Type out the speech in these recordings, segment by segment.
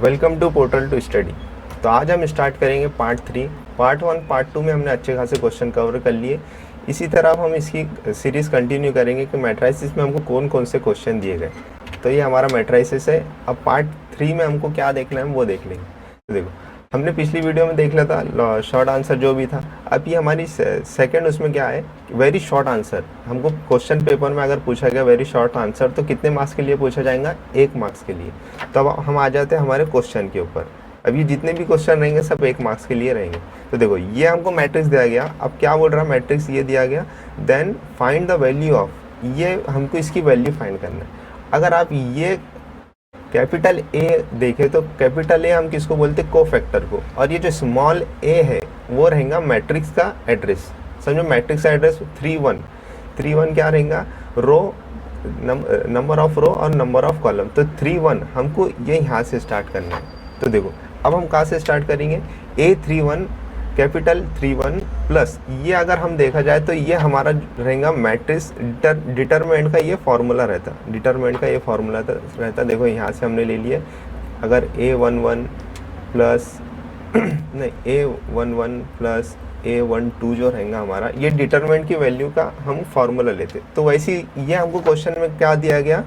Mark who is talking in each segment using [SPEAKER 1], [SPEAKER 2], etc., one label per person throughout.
[SPEAKER 1] Welcome to portal to study. तो आज हम स्टार्ट करेंगे पार्ट 3। पार्ट 1 पार्ट 2 में हमने अच्छे खासे क्वेश्चन कवर कर लिए। इसी तरह हम इसकी सीरीज़ कंटिन्यू करेंगे कि मैट्राइसिस में हमको कौन कौन से क्वेश्चन दिए गए। तो ये हमारा मैट्राइसिस है। अब पार्ट 3 में हमको क्या देखना है हम वो देख लेंगे। तो देखो, हमने पिछली वीडियो में देख लिया था शॉर्ट आंसर जो भी था। अब ये हमारी सेकंड उसमें क्या है, वेरी शॉर्ट आंसर। हमको क्वेश्चन पेपर में अगर पूछा गया वेरी शॉर्ट आंसर तो कितने मार्क्स के लिए पूछा जाएगा, 1 मार्क्स के लिए। तो अब हम आ जाते हैं हमारे क्वेश्चन के ऊपर। अब ये जितने भी क्वेश्चन रहेंगे सब 1 मार्क्स के लिए रहेंगे। तो देखो, ये हमको मैट्रिक्स दिया गया। अब क्या बोल रहा है, मैट्रिक्स ये दिया गया, then find the value of, ये हमको इसकी वैल्यू फाइंड करना है। अगर आप ये कैपिटल ए देखें तो कैपिटल ए हम किसको बोलते हैं, कोफैक्टर को, और ये जो स्मॉल ए है वो रहेगा मैट्रिक्स का एड्रेस। समझो, मैट्रिक्स का एड्रेस 3 1 क्या रहेगा, रो, नंबर ऑफ रो और नंबर ऑफ कॉलम। तो 3 1 हमको ये यहाँ से स्टार्ट करना है। तो देखो, अब हम कहाँ से स्टार्ट करेंगे, A31 कैपिटल 3 1 प्लस, ये अगर हम देखा जाए तो ये हमारा रहेगा मैट्रिक्स डिटरमिनेंट का ये फार्मूला रहता, डिटरमिनेंट का ये फार्मूला रहता। देखो यहाँ से हमने ले लिया, अगर A11 प्लस नहीं A11 प्लस A12 जो रहेगा हमारा, ये डिटरमिनेंट की वैल्यू का हम फार्मूला लेते। तो वैसे ये हमको क्वेश्चन में क्या दिया गया,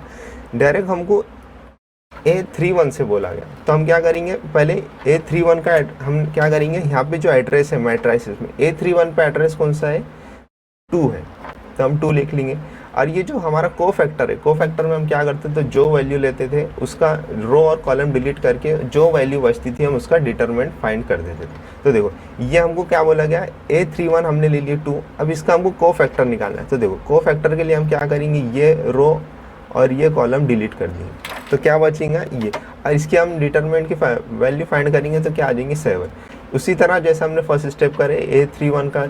[SPEAKER 1] डायरेक्ट हमको A31 से बोला गया। तो हम क्या करेंगे, पहले A31 का हम क्या करेंगे, यहाँ पे जो एड्रेस है मैट्राइसिस में A31 पे एड्रेस कौन सा है, 2 है, तो हम 2 लिख लेंगे। और ये जो हमारा कोफैक्टर है, कोफैक्टर में हम क्या करते थे, तो जो वैल्यू लेते थे उसका रो और कॉलम डिलीट करके जो वैल्यू बचती थी हम उसका डिटरमिनेंट फाइंड कर देते थे। तो देखो, ये हमको क्या बोला गया, A31 हमने ले लिया 2। अब इसका हमको कोफैक्टर निकालना है। तो देखो, कोफैक्टर के लिए हम क्या करेंगे, ये रो और ये कॉलम डिलीट कर देंगे तो क्या बचेगा ये, और इसकी हम डिटरमिनेंट की वैल्यू फाइंड करेंगे तो क्या आ जाएंगे 7। उसी तरह जैसे हमने फर्स्ट स्टेप करे A31 का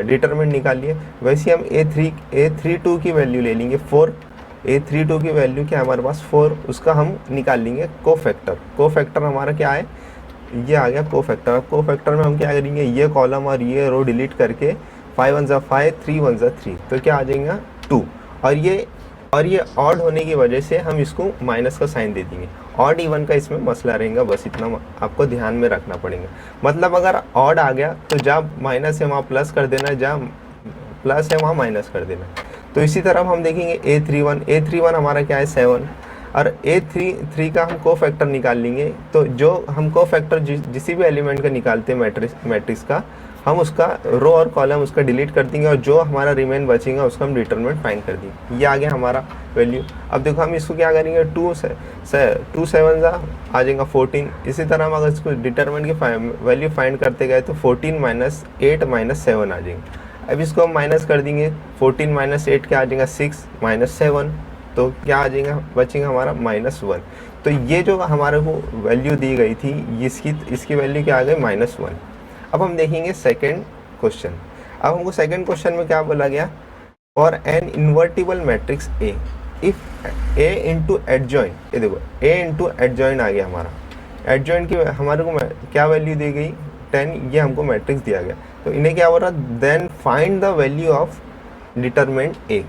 [SPEAKER 1] डिटरमिनेंट निकाल लिए, वैसे हम A32 की वैल्यू ले लेंगे 4। A32 की वैल्यू क्या है हमारे पास 4, उसका हम निकाल लेंगे कोफैक्टर। कोफैक्टर हमारा क्या है, ये आ गया कोफैक्टर। कोफैक्टर में हम क्या करेंगे, ये कॉलम और ये रो डिलीट करके 5 1 5 3 1 3, तो क्या आ जाएगा 2। और ये ऑड होने की वजह से हम इसको माइनस का साइन दे देंगे। ऑड इवन का इसमें मसला रहेगा, बस इतना आपको ध्यान में रखना पड़ेगा। मतलब अगर ऑड आ गया तो जहाँ माइनस है वहाँ प्लस कर देना, जहाँ प्लस है वहाँ माइनस कर देना। तो इसी तरह हम देखेंगे A31 हमारा क्या है 7, और A33 का हम कोफैक्टर निकाल लेंगे। तो जो हम कोफैक्टर जिस भी एलिमेंट का निकालते हैं मैट्रिक्स का, हम उसका रो और कॉलम उसका डिलीट कर देंगे और जो हमारा रिमेन बचेगा उसका हम डिटरमिनेंट फाइंड कर देंगे। ये आ गया हमारा वैल्यू। अब देखो, हम इसको क्या करेंगे, 2 7 आ जाएगा 14। इसी तरह हम अगर इसको डिटरमिनेंट की वैल्यू फाइंड करते गए तो 14 - 8 - 7 आ जाएंगे। अब इसको हम माइनस कर देंगे, 14 - 8 क्या आ जाएगा 6 - 7, तो क्या आ जाएगा, बचेगा हमारा -1। तो ये जो हमारे को वैल्यू दी गई थी इसकी वैल्यू क्या आ गई -1। अब हम देखेंगे सेकंड क्वेश्चन। अब हमको सेकंड क्वेश्चन में क्या बोला गया, for an invertible matrix A if A into adjoint, ये देखो A इंटू एडजॉइन आ गया हमारा। एडजॉइन की हमारे को क्या वैल्यू दी गई 10, ये हमको मैट्रिक्स दिया गया। तो इन्हें क्या बोल रहा, then find the value of determinant A।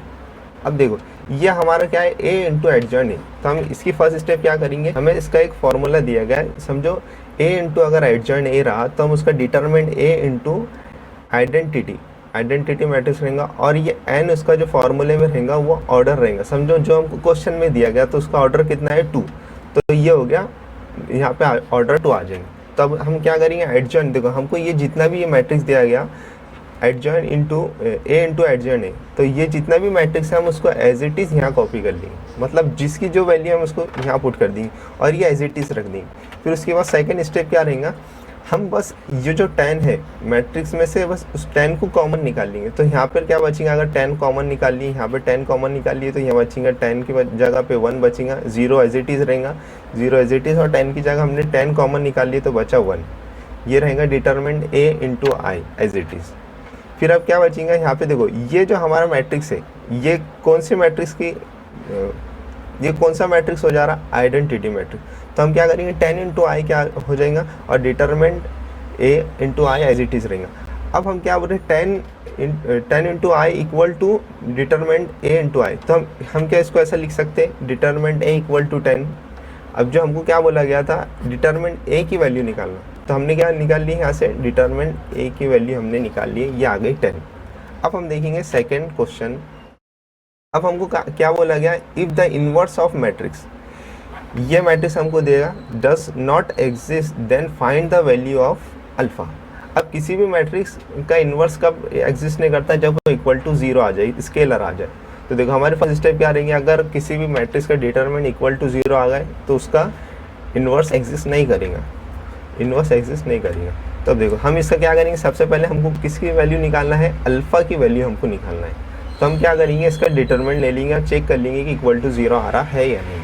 [SPEAKER 1] अब देखो, ये हमारा क्या है, A इंटू एडजॉइन है। तो हम इसकी फर्स्ट स्टेप क्या करेंगे, हमें इसका एक फॉर्मूला दिया गया है। समझो, A इंटू अगर एडजॉइन A रहा तो हम उसका determinant A into identity matrix रहेगा, और ये n उसका जो फॉर्मूले में रहेगा वो ऑर्डर रहेगा। समझो, जो हमको क्वेश्चन में दिया गया तो उसका ऑर्डर कितना है 2, तो ये हो गया, यहाँ पे ऑर्डर 2 आ जाएंगे। तब हम क्या करेंगे, एडजॉइन, देखो हमको ये जितना भी ये मैट्रिक्स दिया गया adjoin into A into adjoin है, तो ये जितना भी मैट्रिक्स है हम उसको एज इट इज़ यहाँ कॉपी कर लेंगे। मतलब जिसकी जो वैल्यू हम उसको यहाँ पुट कर देंगे और ये एज इट इज़ रख देंगे। फिर उसके बाद सेकंड स्टेप क्या रहेगा, हम बस ये जो 10 है मैट्रिक्स में से बस उस 10 को कॉमन निकाल लेंगे। तो यहाँ पर क्या बचेगा, अगर 10 कॉमन निकाल लिए, यहाँ पे 10 कॉमन निकाल लिए तो यहाँ बचेगा 10 की जगह पे 1 बचेगा, 0 एज इट इज़ रहेगा, 0 एज इट इज़, और 10 की जगह हमने 10 कॉमन निकाल लिए तो बचा 1। ये रहेगा determinant A into I as it is. फिर अब क्या बचेगा, यहाँ पे देखो, ये जो हमारा मैट्रिक्स है ये कौन सी मैट्रिक्स की, ये कौन सा मैट्रिक्स हो जा रहा, आइडेंटिटी मैट्रिक्स। तो हम क्या करेंगे, 10 इंटू I क्या हो जाएगा, और determinant A into I as it is रहेगा। अब हम क्या बोल रहे हैं, 10 into I equal to determinant A into I। तो हम क्या इसको ऐसा लिख सकते हैं, डिटरमिनेंट A इक्वल टू 10 अब जो हमको क्या बोला गया था, डिटरमिनेंट ए की वैल्यू निकालना, तो हमने क्या निकाल ली यहाँ से, डिटरमिनेंट ए की वैल्यू हमने निकाल ली, ये आ गई 10। अब हम देखेंगे सेकेंड क्वेश्चन। अब हमको क्या बोला गया, if the inverse of matrix, ये मैट्रिक्स हमको देगा does not exist then find the value of alpha. अब किसी भी मैट्रिक्स का इन्वर्स कब एग्जिस्ट नहीं करता, जब वो इक्वल टू 0 आ जाए, स्केलर आ जाए। तो देखो हमारे फर्स्ट स्टेप क्या रहेंगे, अगर किसी भी मैट्रिक्स का डिटरमिनेंट इक्वल टू 0 आ गए तो उसका इन्वर्स एग्जिस्ट नहीं करेगा, इन्वर्स एग्जिस्ट नहीं करेगा। तो अब देखो हम इसका क्या करेंगे, सबसे पहले हमको किसकी वैल्यू निकालना है, अल्फ़ा की वैल्यू हमको निकालना है। तो हम क्या करेंगे, इसका डिटरमिनेंट ले लेंगे और चेक कर लेंगे कि इक्वल टू 0 आ रहा है या नहीं।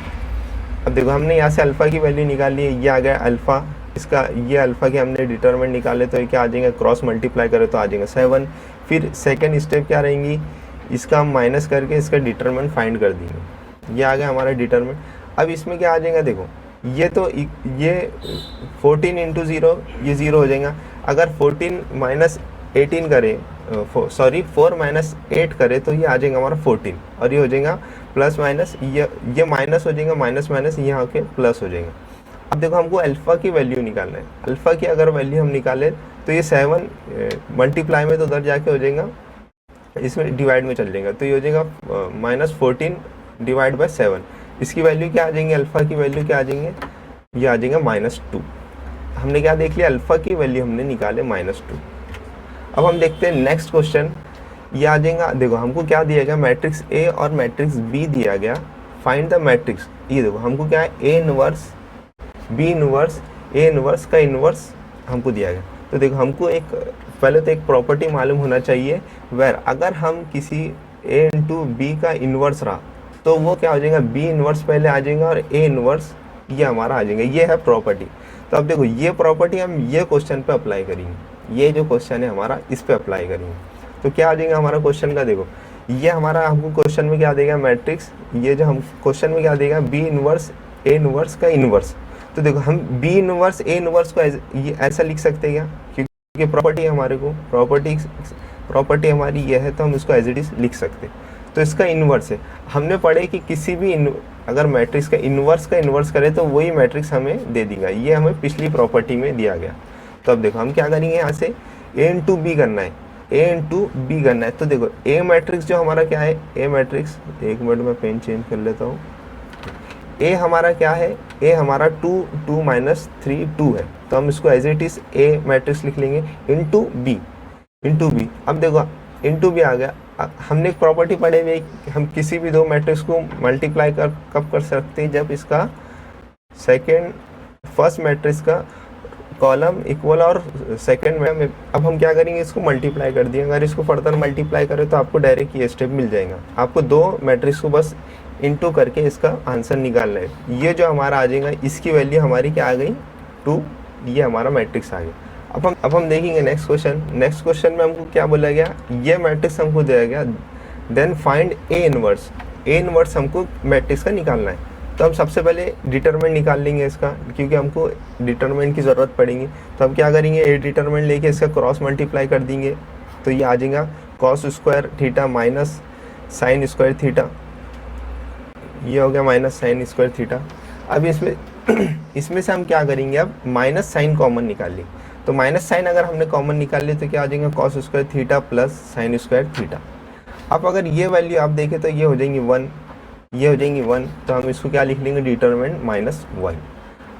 [SPEAKER 1] अब देखो हमने यहाँ से अल्फ़ा की वैल्यू निकाल ली है, ये आ गया अल्फ़ा, इसका ये अल्फ़ा के हमने डिटरमिनेंट निकाले तो ये क्या आ जाएगा, क्रॉस मल्टीप्लाई करें तो आ जाएगा 7। फिर सेकंड स्टेप क्या रहेंगी, इसका हम माइनस करके इसका डिटरमिनेंट फाइंड कर देंगे, ये आ गया हमारा डिटरमिनेंट। अब इसमें क्या आ जाएगा, देखो ये 14 इंटू 0, ये 0 हो जाएगा। अगर 14 माइनस 18 करें, 4 माइनस 8 करें तो ये आ जाएगा हमारा 14, और ये हो जाएगा प्लस माइनस, ये माइनस हो जाएगा, माइनस माइनस यहाँ के प्लस हो जाएगा। अब देखो हमको अल्फ़ा की वैल्यू निकालना है, अल्फ़ा की अगर वैल्यू हम निकालें तो ये 7 मल्टीप्लाई में तो उधर जाके हो जाएगा, इसमें डिवाइड में चल जाएगा, तो ये हो जाएगा -14 डिवाइड बाय 7। इसकी वैल्यू क्या आ जाएंगे, अल्फ़ा की वैल्यू क्या आ जाएंगे, ये आ जाएगा -2। हमने क्या देख लिया, अल्फ़ा की वैल्यू हमने निकाले -2। अब हम देखते हैं नेक्स्ट क्वेश्चन, ये आ जाएगा, देखो हमको क्या दिया गया, मैट्रिक्स ए और मैट्रिक्स बी दिया गया, फाइंड द मैट्रिक्स। ये देखो हमको क्या है, A inverse, B inverse, A inverse का इनवर्स हमको दिया गया। तो देखो हमको एक पहले तो एक प्रॉपर्टी मालूम होना चाहिए, वेर अगर हम किसी ए इंटू बी का इनवर्स रहा तो वो क्या हो जाएगा, बी इनवर्स पहले आ जाएगा और ए इनवर्स ये हमारा आ जाएगा, ये है प्रॉपर्टी। तो अब देखो ये प्रॉपर्टी हम ये क्वेश्चन पे अप्लाई करेंगे, ये जो क्वेश्चन है हमारा इस पे अप्लाई करेंगे। तो क्या आ जाएगा हमारा क्वेश्चन का, देखो ये हमारा हमको क्वेश्चन में क्या देगा, मैट्रिक्स, ये जो हम क्वेश्चन में क्या देगा, बी इनवर्स ए इनवर्स का इनवर्स। तो देखो हम बी इनवर्स ए इनवर्स को ये ऐसा लिख सकते हैं क्या, क्योंकि प्रॉपर्टी हमारे को प्रॉपर्टी हमारी ये है, तो हम इसको एज इट इज लिख सकते हैं। तो इसका इन्वर्स है, हमने पढ़े कि किसी भी अगर मैट्रिक्स का इन्वर्स करें तो वही मैट्रिक्स हमें दे देगा, ये हमें पिछली प्रॉपर्टी में दिया गया। तो अब देखो हम क्या करेंगे, यहाँ से ए इंटू बी करना है, ए इंटू बी करना है। तो देखो ए मैट्रिक्स जो हमारा क्या है, ए मैट्रिक्स, एक मिनट में पेन चेंज कर लेता हूँ। ए हमारा क्या है, ए हमारा 2 - 3 2 है, तो हम इसको as it is a matrix लिख लेंगे इंटू बी। अब देखो इंटू बी आ गया। हमने एक प्रॉपर्टी पढ़े हुए, हम किसी भी दो मैट्रिक्स को मल्टीप्लाई कब कर सकते हैं, जब इसका फर्स्ट मैट्रिक्स का कॉलम इक्वल और सेकंड में। अब हम क्या करेंगे, इसको मल्टीप्लाई कर दिए। अगर इसको फर्दर मल्टीप्लाई करें तो आपको डायरेक्ट ये स्टेप मिल जाएगा। आपको दो मैट्रिक्स को बस इनटू करके इसका आंसर निकालना है। ये जो हमारा आ जाएगा, इसकी वैल्यू हमारी क्या आ गई, 2, ये हमारा मैट्रिक्स आ गया। अब हम देखेंगे नेक्स्ट क्वेश्चन में हमको क्या बोला गया, ये मैट्रिक्स हमको दिया गया, देन फाइंड ए इनवर्स हमको मैट्रिक्स का निकालना है। तो हम सबसे पहले डिटरमिनेंट निकाल लेंगे इसका, क्योंकि हमको डिटरमिनेंट की ज़रूरत पड़ेगी। तो हम क्या करेंगे, ए डिटरमिनेंट लेके इसका क्रॉस मल्टीप्लाई कर देंगे, तो ये आ जाएगा cos square theta minus sine square theta, ये हो गया माइनस साइन स्क्वायर थीटा। अब इसमें से हम क्या करेंगे, अब माइनस साइन कॉमन निकाल लेंगे। तो माइनस साइन अगर हमने कॉमन निकाल ली तो क्या आ जाएगा, cos square theta plus sine square theta. अब अगर ये वैल्यू आप देखें तो ये हो जाएंगी 1, ये हो जाएंगी 1, तो हम इसको क्या लिख लेंगे, डिटरमिनेंट -1।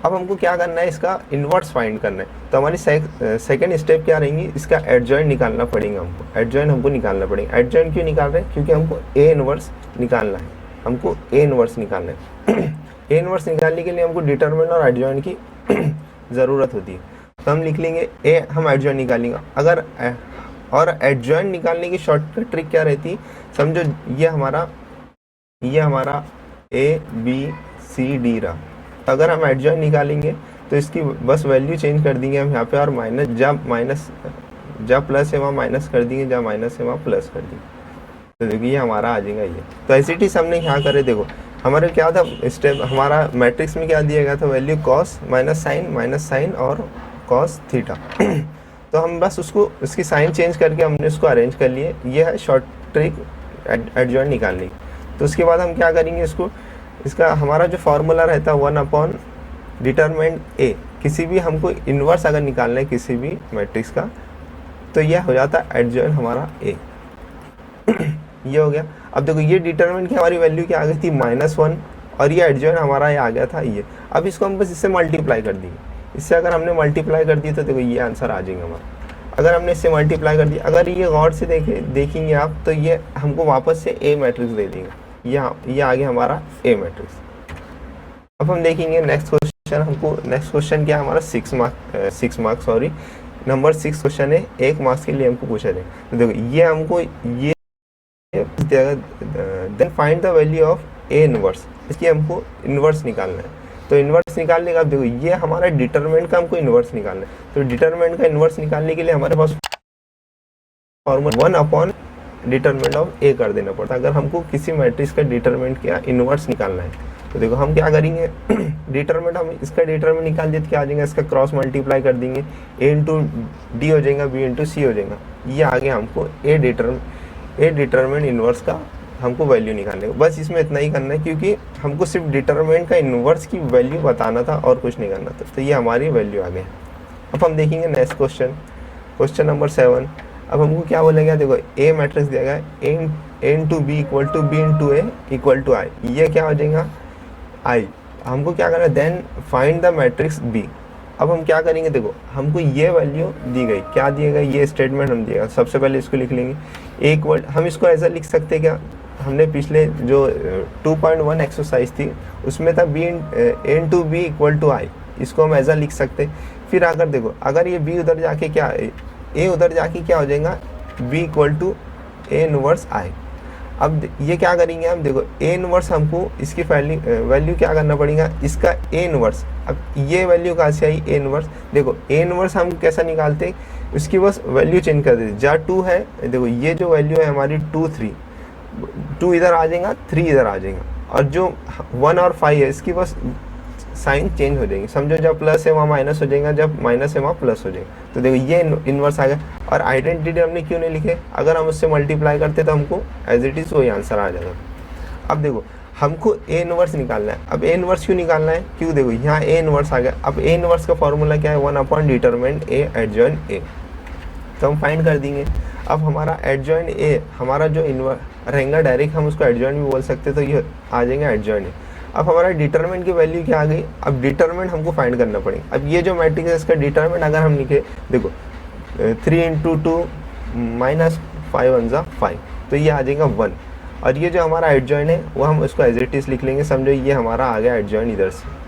[SPEAKER 1] अब हमको क्या करना है, इसका इन्वर्स फाइंड करना है। तो हमारी सेकंड स्टेप क्या रहेंगी, इसका एडजॉइंट निकालना पड़ेगा हमको। एडजॉइंट हमको निकालना पड़ेगा। एडजॉइंट क्यों निकाल रहे हैं, क्योंकि हमको ए इन्वर्स निकालना है, हमको ए इन्वर्स निकालना है। ए इन्वर्स निकालने के लिए हमको डिटरमिनेंट और एडजॉइंट की ज़रूरत होती है। तो हम लिख लेंगे ए, हम एडजॉइंट निकालेंगे। अगर और एडजॉइंट निकालने की शॉर्टकट ट्रिक क्या रहती, समझो ये हमारा ए बी सी डी रहा। तो अगर हम एडजॉइंट निकालेंगे तो इसकी बस वैल्यू चेंज कर देंगे हम यहाँ पे, और जब प्लस है वहाँ माइनस कर देंगे, जहाँ माइनस है वहाँ प्लस कर देंगे। तो देखिए ये हमारा आ जाएगा ये। तो ऐसी चीज़ हमने यहाँ करे, देखो हमारे क्या था स्टेप, हमारा मैट्रिक्स में क्या दिया गया था, वैल्यू कॉस माइनस साइन और कॉस थीटा। तो हम बस उसकी साइन चेंज करके हमने उसको अरेंज कर लिए। ये है शॉर्ट ट्रिक एडजॉइंट निकालने की। तो उसके बाद हम क्या करेंगे, इसका हमारा जो फार्मूला रहता है 1/√2 डिटरमिनेंट ए, किसी भी हमको इन्वर्स अगर निकालना है किसी भी मैट्रिक्स का, तो यह हो जाता है एडजॉइंट हमारा ए। ये हो गया। अब देखो ये डिटरमिनेंट की हमारी वैल्यू क्या आ गई थी -1, और ये एडजॉइंट हमारा ये आ गया था ये। अब इसको हम बस इससे मल्टीप्लाई कर दिए, इससे अगर हमने मल्टीप्लाई कर दिया तो देखो ये आंसर आ जाएगा हमारा। अगर हमने इससे मल्टीप्लाई कर दिया, अगर ये गौर से देखेंगे आप, तो ये हमको वापस से ए मैट्रिक्स दे देंगे। ये आ गया हमारा ए मैट्रिक्स। अब हम देखेंगे नेक्स्ट क्वेश्चन। हमको नेक्स्ट क्वेश्चन क्या है हमारा 6 मार्क्स सॉरी, नंबर 6 क्वेश्चन है, 1 मार्क्स के लिए हमको पूछा जाए। तो देखो ये हमको ये then find the value of A inverse, इसकी हमको इनवर्स निकालना है। तो इनवर्स निकालने का देखो ये हमारा डिटरमिनेंट का हमको इनवर्स निकालना है। तो डिटरमिनेंट का इनवर्स निकालने के लिए हमारे पास फॉर्मूला 1 डिटरमिनेंट ऑफ ए कर देना पड़ता है अगर हमको किसी मैट्रिक्स का डिटरमिनेंट का इनवर्स निकालना है। तो देखो हम क्या करेंगे, डिटरमिनेंट हम इसका डिटरमिनेंट निकाल देते, क्या आ जाएगा, इसका क्रॉस मल्टीप्लाई कर देंगे, ए इंटू डी हो जाएगा, बी इंटू सी हो जाएगा। ये आ गया हमको ए डिटरमिनेंट इनवर्स का हमको वैल्यू निकालने को। बस इसमें इतना ही करना है, क्योंकि हमको सिर्फ डिटरमिनेंट का इनवर्स की वैल्यू बताना था और कुछ नहीं करना था। तो ये हमारी वैल्यू आ गई। अब हम देखेंगे नेक्स्ट क्वेश्चन नंबर 7। अब हमको क्या बोलेगा, देखो ए मैट्रिक्स दिया गया है, A into B equal to B into A equal to I. ये क्या हो जाएगा आई। हमको क्या करना है, then find the matrix B. अब हम क्या करेंगे, देखो हमको ये वैल्यू दी गई, क्या दिया गया, ये स्टेटमेंट हम दिएगा। सबसे पहले इसको लिख लेंगे एक वर्ड। हम इसको ऐसा लिख सकते हैं क्या, हमने पिछले जो 2.1 एक्सरसाइज थी उसमें था B A into B equal to I, इसको हम ऐसा लिख सकते। फिर अगर देखो अगर ये बी उधर जाके क्या ए उधर जाके क्या हो जाएगा, B equal to A inverse I. अब ये क्या करेंगे हम, देखो ए इनवर्स हमको इसकी वैल्यू क्या करना पड़ेगा, इसका ए इनवर्स। अब ये वैल्यू कहाँ से आई, ए इनवर्स। देखो ए इनवर्स हम कैसा निकालते, उसकी बस वैल्यू चेंज कर देते। जहाँ 2 है, देखो ये जो वैल्यू है हमारी 2 3, 2 इधर आ जाएगा, 3 इधर आ जाएगा, और जो 1 और 5 है इसकी बस साइन चेंज हो जाएंगे। समझो जब प्लस है वहाँ माइनस हो जाएगा, जब माइनस है वहाँ प्लस हो जाएगा। तो देखो ये इनवर्स आ गया। और आइडेंटिटी हमने क्यों नहीं लिखे, अगर हम उससे मल्टीप्लाई करते तो हमको एज इट इज़ वही आंसर आ जाएगा। अब देखो हमको ए इनवर्स निकालना है। अब ए इनवर्स क्यों निकालना है, क्यों, देखो यहाँ ए इनवर्स आ गया। अब ए इनवर्स का फॉर्मूला क्या है, 1 डिटरमिनेंट ए एडजॉइंट ए। तो हम फाइंड कर देंगे। अब हमारा एडजॉइंट ए, हमारा जो इनवर्स रहेगा डायरेक्ट हम उसको एडजॉइंट भी बोल सकते, तो ये आ जाएगा एडजॉइंट ए। अब हमारा डिटरमिनेंट की वैल्यू क्या आ गई, अब डिटरमिनेंट हमको फाइंड करना पड़ेगा। अब ये जो मैट्रिक्स है इसका डिटरमिनेंट अगर हम लिखे, देखो 3 इंटू 2 माइनस 5 1 ज़ा 5, तो ये आ जाएगा 1। और ये जो हमारा एडजॉइंट है वो हम उसको एज इट इज़ लिख लेंगे। समझो ये हमारा आ गया एडजॉइंट इधर से।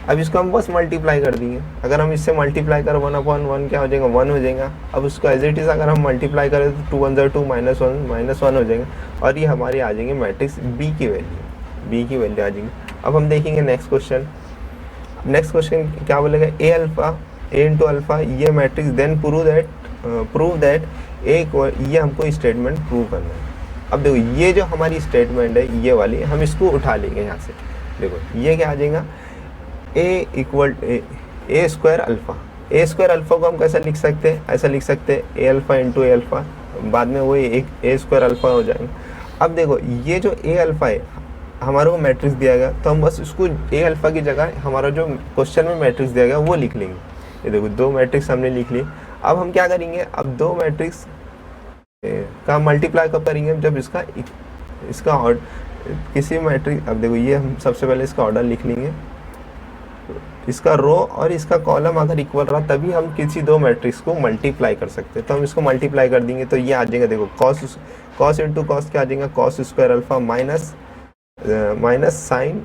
[SPEAKER 1] अब इसको हम बस मल्टीप्लाई कर देंगे। अगर हम इससे मल्टीप्लाई करें 1/1 क्या हो जाएगा, 1 हो जाएगा। अब उसको एज इट इज़ अगर हम मल्टीप्लाई करें तो 2 1 ज़ा 2 -1 हो जाएगा, और ये हमारी आ जाएंगे मैट्रिक्स बी की वैल्यू आ जाएगी। अब हम देखेंगे नेक्स्ट क्वेश्चन क्या बोलेगा, ए अल्फा ए इंटू अल्फा ये मैट्रिक्स, देन प्रूव दैट ए, ये हमको स्टेटमेंट प्रूव करना है। अब देखो ये जो हमारी स्टेटमेंट है ये वाली, हम इसको उठा लेंगे यहाँ से। देखो ये क्या आ जाएगा, ए इक्वल ए स्क्वायर अल्फ़ा। ए स्क्वायर अल्फ़ा को हम कैसा लिख सकते हैं, ऐसा लिख सकते हैं ए अल्फ़ा इंटू ए अल्फ़ा, बाद में वो एक ए स्क्वायर अल्फ़ा हो जाएगा। अब देखो ये जो ए अल्फ़ा है हमारे को मैट्रिक्स दिया गया, तो हम बस उसको ए अल्फ़ा की जगह हमारा जो क्वेश्चन में मैट्रिक्स दिया गया वो लिख लेंगे। ये देखो 2 मैट्रिक्स हमने लिख लिए। अब हम क्या करेंगे, अब 2 मैट्रिक्स का मल्टीप्लाई कब करेंगे, जब इसका ऑर्डर किसी मैट्रिक्स। अब देखो ये हम सबसे पहले इसका ऑर्डर लिख लेंगे, इसका रो और इसका कॉलम अगर इक्वल रहा तभी हम किसी 2 मैट्रिक्स को मल्टीप्लाई कर सकते हैं। तो हम इसको मल्टीप्लाई कर देंगे, तो ये आ जाएगा, देखो कॉस इंटू कॉस क्या आ जाएगा, cos square alpha minus sine.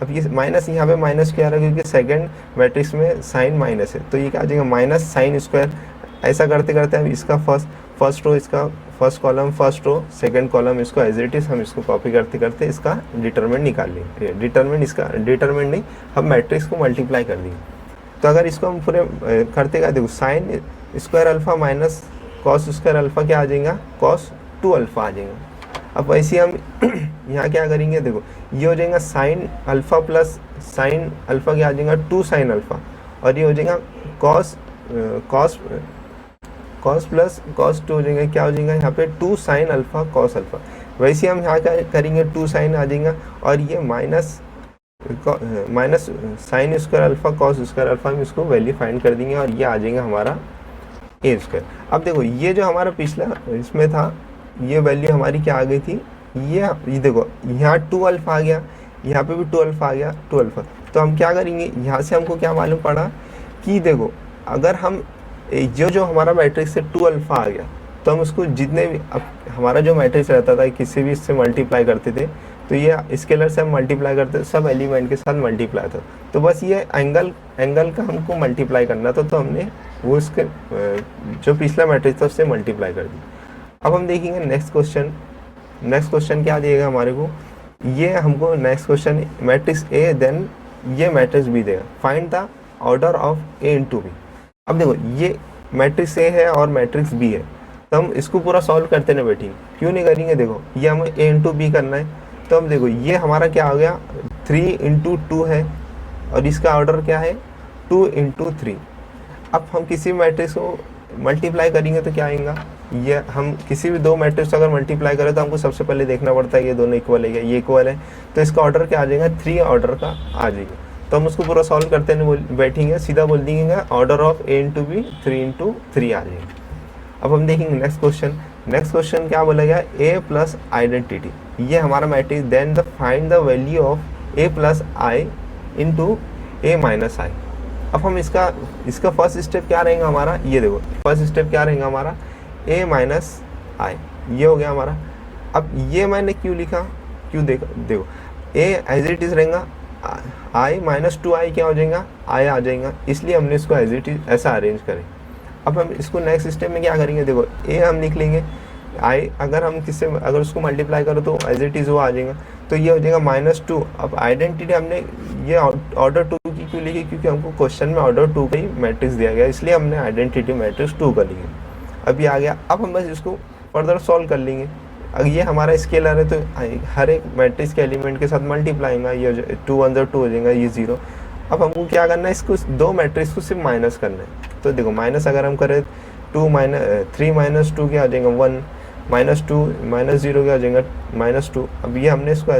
[SPEAKER 1] अब ये माइनस यहाँ पे माइनस क्या आ रहा है, क्योंकि सेकंड मैट्रिक्स में साइन माइनस है, तो ये क्या आ जाएगा माइनस साइन स्क्वायर। ऐसा करते करते हम इसका फर्स्ट रो, इसका first column first row, second column इसको एज इट इज़ हम इसको कॉपी करते करते इसका डिटरमिनेंट निकाल लेंगे। डिटरमिनेंट नहीं, हम मैट्रिक्स को मल्टीप्लाई कर देंगे। तो अगर इसको हम पूरे करते गए, देखो sine square alpha minus cos square alpha क्या आ जाएगा, cos 2 अल्फ़ा आ जाएगा। अब वैसे हम यहाँ क्या करेंगे, देखो ये हो जाएगा sine alpha plus sine alpha क्या आ जाएगा 2 साइन अल्फ़ा, और ये हो जाएगा कॉस प्लस कॉस 2 हो जाएगा, क्या हो जाएगा यहाँ पे 2 साइन अल्फ़ा कॉस अल्फ़ा। वैसे हम यहाँ क्या करेंगे, 2 साइन आ जाएगा, और ये minus minus sine square alpha cos square alpha में इसको वैल्यू फाइंड कर देंगे और ये आ जाएगा हमारा ए स्क्वायर। अब देखो ये जो हमारा पिछला इसमें था ये वैल्यू हमारी क्या आ गई थी, ये देखो यहाँ 2 अल्फा आ गया, यहाँ पे भी 2 अल्फा आ गया, 2 अल्फा। तो हम क्या करेंगे, यहाँ से हमको क्या मालूम पड़ा कि देखो अगर हम जो हमारा मैट्रिक्स से 2 अल्फा आ गया तो हम उसको जितने भी, अब हमारा जो मैट्रिक्स रहता था किसी भी इससे मल्टीप्लाई करते थे तो ये स्केलर से हम मल्टीप्लाई करते, सब एलिमेंट के साथ मल्टीप्लाई था। तो बस ये एंगल का हमको मल्टीप्लाई करना था, तो हमने वो इसके जो पिछला मैट्रिक्स था उससे मल्टीप्लाई कर दी। अब हम देखेंगे नेक्स्ट क्वेश्चन क्या दिएगा हमारे को, ये हमको next question matrix A then ये मैट्रिक्स बी देगा, find the order of A into B. अब देखो ये मैट्रिक्स ए है और मैट्रिक्स बी है, तो हम इसको पूरा सॉल्व करते ना बैठेंगे, क्यों नहीं करेंगे। देखो ये हमें ए इंटू बी करना है, तो हम देखो ये हमारा क्या हो गया 3 इंटू 2 है और इसका ऑर्डर क्या है 2 इंटू 3। अब हम किसी मैट्रिक्स को मल्टीप्लाई करेंगे तो क्या आएगा, ये हम किसी भी दो मैट्रिक्स अगर मल्टीप्लाई करें तो हमको सबसे पहले देखना पड़ता है ये दोनों इक्वल है क्या, ये इक्वल है, तो इसका ऑर्डर क्या आ जाएगा 3 ऑर्डर का आ जाएगा। तो हम उसको पूरा सॉल्व करते हैं बैठेंगे, सीधा बोल देंगे order of A into B 3 into 3 आ जाएगा। अब हम देखेंगे नेक्स्ट क्वेश्चन क्या बोला गया, ए प्लस आइडेंटिटी, ये हमारा matrix then the find the value of A plus I into A minus I. अब हम इसका फर्स्ट स्टेप क्या रहेगा हमारा, ये देखो फर्स्ट स्टेप क्या रहेगा हमारा ए माइनस आई, ये हो गया हमारा। अब ये मैंने क्यों लिखा, क्यों देखो ए एज इट इज रहेगा, आई माइनस 2i क्या हो जाएगा आई आ जाएगा, इसलिए हमने इसको एज इट इज ऐसा अरेंज करें। अब हम इसको नेक्स्ट स्टेप में क्या करेंगे, देखो ए हम लिख लेंगे, आई अगर हम अगर उसको मल्टीप्लाई करो तो एज इट इज़ वो आ जाएगा, तो ये हो जाएगा -2। अब आइडेंटिटी हमने ये ऑर्डर 2 की क्यों लिखी, क्योंकि हमको क्वेश्चन में ऑर्डर 2 का ही मैट्रिक्स दिया गया, इसलिए हमने आइडेंटिटी मैट्रिक्स 2 का लिया। अब ये आ गया, अब हम बस इसको फर्दर सॉल्व कर लेंगे। अगर ये हमारा स्केलर है तो हर एक मैट्रिक्स के एलिमेंट के साथ मल्टीप्लाई होगा, ये 2 अंदर 2 हो जाएगा, ये 0। अब हमको क्या करना है, इसको दो मैट्रिक्स को सिर्फ माइनस करना है। तो देखो माइनस अगर हम करें 3 माइनस 2 क्या आ जाएगा 1, -2 -0 क्या आ जाएगा -2। अब ये हमने इसको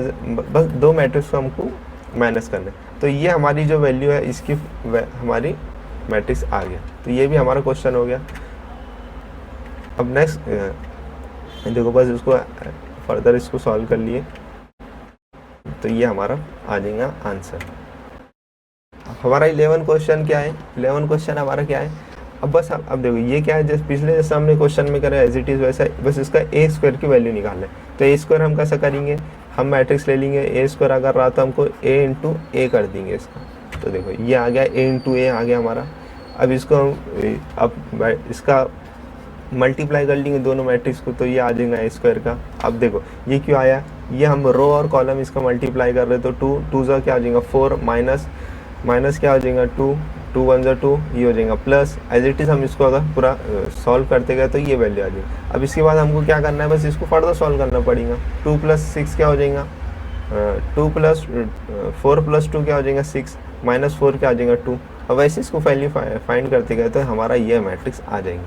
[SPEAKER 1] बस दो मैट्रिक्स को हमको माइनस करना है, तो ये हमारी जो वैल्यू है इसकी हमारी मैट्रिक्स आ गया। तो ये भी हमारा क्वेश्चन हो गया। अब नेक्स्ट देखो बस इसको फर्दर इसको सॉल्व कर लिए, तो ये हमारा आ जाएगा आंसर। हमारा 11 क्वेश्चन क्या है, 11 क्वेश्चन हमारा क्या है, अब बस अब देखो ये क्या है, जैसे पिछले जैसे हमने क्वेश्चन में करा एज इट इज़ वैसा, बस इसका ए स्क्वायर की वैल्यू निकालना है। तो ए स्क्वायर हम कैसा करेंगे, हम मैट्रिक्स ले लेंगे, ए स्क्वायर अगर रहा तो हमको ए इंटू ए कर देंगे इसका। तो देखो ये आ गया ए इंटू ए आ गया हमारा। अब इसको हम अब इसका मल्टीप्लाई कर लेंगे दोनों मैट्रिक्स को, तो ये आ जाएगा ए स्क्वायर का। अब देखो ये क्यों आया, ये हम रो और कॉलम इसका मल्टीप्लाई कर रहे, तो 2 ज़ा क्या आ जाएगा 4 माइनस क्या हो जाएगा 2 1 ज़ा 2, ये हो जाएगा प्लस। एज इट इज़ हम इसको अगर पूरा सॉल्व करते गए तो ये वैल्यू आ जाएगी। अब इसके बाद हमको क्या करना है, बस इसको फर्दर सॉल्व करना पड़ेगा। 2 + 6 क्या हो जाएगा 2 + 4 + 2 क्या हो जाएगा 6, -4 क्या आ जाएगा 2। अब वैसे इसको वैल्यू फाइंड करते गए तो हमारा ये मैट्रिक्स आ जाएगा,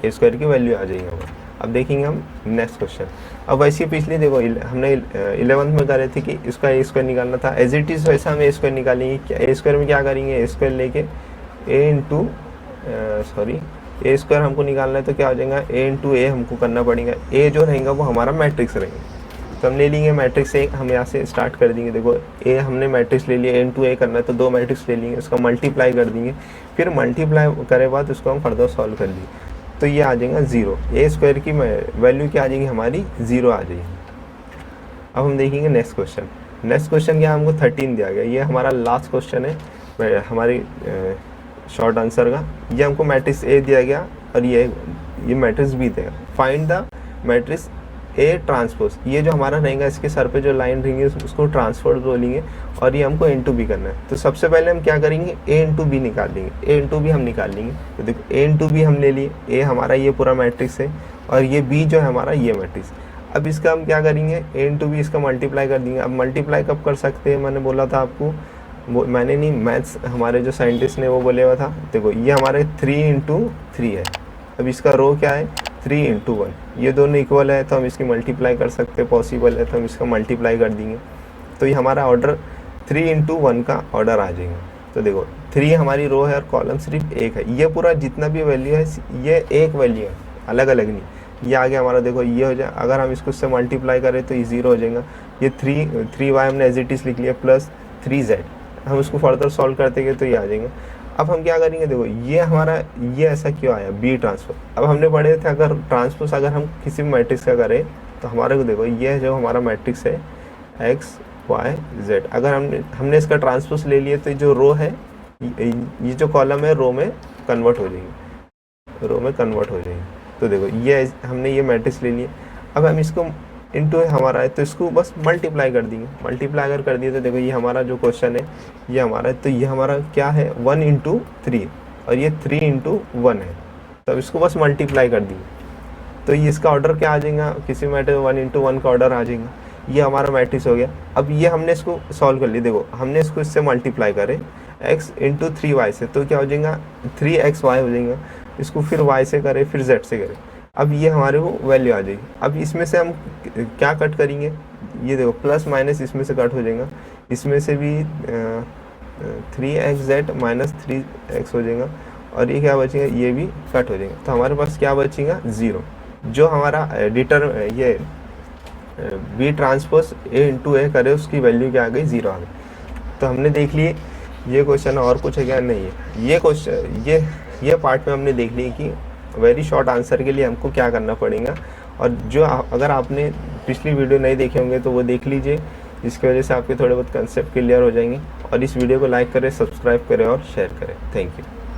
[SPEAKER 1] ए स्क्वायर की वैल्यू आ जाएगी हमारा। अब देखेंगे हम नेक्स्ट क्वेश्चन। अब वैसे पिछले देखो हमने 11th में करे थे कि इसका ए स्क्वायर निकालना था, एज इट इज़ वैसा हम ए स्क्वायर निकालेंगे। क्या ए स्क्वायर में क्या करेंगे, ए स्क्वायर लेके ए स्क्वायर हमको निकालना है, तो क्या हो जाएगा ए इंटू ए हमको करना पड़ेगा। ए जो रहेगा वो हमारा मैट्रिक्स रहेगा, तो हम ले लेंगे मैट्रिक्स ए, हम यहाँ से स्टार्ट कर देंगे। देखो ए हमने मैट्रिक्स ले लिया, ए इंटू ए करना है तो दो मैट्रिक्स ले लेंगे, उसका मल्टीप्लाई कर देंगे, फिर मल्टीप्लाई करे बाद उसको हम फर्दर सॉल्व कर लेंगे, तो ये आ जाएगा 0। ए स्क्वायर की वैल्यू क्या आ जाएगी हमारी 0 आ जाएगी। अब हम देखेंगे नेक्स्ट क्वेश्चन क्या हमको 13 दिया गया, ये हमारा लास्ट क्वेश्चन है हमारी शॉर्ट आंसर का। ये हमको मैट्रिक्स ए दिया गया और ये मैट्रिक्स बी देगा। Find the matrix A transpose, ये जो हमारा रहेगा इसके सर पे जो लाइन रहेंगी उसको ट्रांसपोज बोलेंगे, और ये हमको इंटू बी करना है। तो सबसे पहले हम क्या करेंगे, ए इंटू बी निकाल लेंगे, ए इंटू बी हम निकाल लेंगे। तो देखो ए इंटू बी हम ले लिए, ए हमारा ये पूरा मैट्रिक्स है और ये बी जो है हमारा ये मैट्रिक्स। अब इसका हम क्या करेंगे, ए इंटू बी इसका मल्टीप्लाई कर देंगे। अब मल्टीप्लाई कब कर सकते हैं, मैंने बोला था आपको, मैंने नहीं, मैथ्स हमारे जो साइंटिस्ट ने वो बोले हुआ था। देखो ये हमारे 3 इंटू 3 है, अब इसका रो क्या है 3 इंटू 1, ये दोनों इक्वल है तो हम इसकी मल्टीप्लाई कर सकते हैं, पॉसिबल है तो हम इसका मल्टीप्लाई कर देंगे। तो ये हमारा ऑर्डर 3 इंटू 1 का ऑर्डर आ जाएगा। तो देखो 3 हमारी रो है और कॉलम सिर्फ एक है, ये पूरा जितना भी वैल्यू है ये एक वैल्यू है, अलग अलग नहीं। ये आ गया हमारा, देखो ये हो जाए, अगर हम इसको इससे मल्टीप्लाई करें तो ये 0 हो जाएगा। ये 3y हमने एज इट इज़ लिख लिया प्लस 3z, हम इसको फर्दर सॉल्व करते गए तो ये आ जाएगा। अब हम क्या करेंगे, देखो ये हमारा ये ऐसा क्यों आया बी ट्रांसपोज। अब हमने पढ़े थे अगर ट्रांसपोज अगर हम किसी भी मैट्रिक्स का करें तो हमारे को देखो ये जो हमारा मैट्रिक्स है एक्स वाई जेड, अगर हमने इसका ट्रांसपोज ले लिया तो जो रो है ये जो कॉलम है रो में कन्वर्ट हो जाएगी, रो में कन्वर्ट हो जाएगी। तो देखो ये हमने ये मैट्रिक्स ले लिया। अब हम इसको इंटू हमारा है तो इसको बस मल्टीप्लाई कर देंगे। मल्टीप्लाई अगर कर दिए तो देखो ये हमारा जो क्वेश्चन है ये हमारा है, तो ये हमारा क्या है 1 इंटू 3 और ये 3 इंटू 1 है, तो इसको बस मल्टीप्लाई कर दिए तो ये इसका ऑर्डर क्या आ जाएगा, किसी मैट्रिक्स 1 इंटू 1 का ऑर्डर आ जाएगा। ये हमारा मैट्रिक्स हो गया। अब ये हमने इसको सॉल्व कर लिया, देखो हमने इसको इससे मल्टीप्लाई करे x इंटू 3y से, तो क्या हो जाएगा 3xy हो जाएगा। इसको फिर y से करें फिर z से करें, अब ये हमारे को वैल्यू आ जाएगी। अब इसमें से हम क्या कट करेंगे, ये देखो प्लस माइनस इसमें से कट हो जाएगा, इसमें से भी 3xz माइनस 3x हो जाएगा और ये क्या बचेगा, ये भी कट हो जाएगा। तो हमारे पास क्या बचेगा 0, जो हमारा ये बी ट्रांसपोज ए इंटू ए करे उसकी वैल्यू क्या आ गई 0 आ गई। तो हमने देख लिए ये क्वेश्चन, और कुछ है क्या, नहीं है ये क्वेश्चन, ये पार्ट में हमने देख लिया कि वेरी शॉर्ट आंसर के लिए हमको क्या करना पड़ेगा। और जो अगर आपने पिछली वीडियो नहीं देखे होंगे तो वो देख लीजिए, जिसकी वजह से आपके थोड़े बहुत कंसेप्ट क्लियर हो जाएंगे। और इस वीडियो को लाइक करें, सब्सक्राइब करें और शेयर करें। Thank you.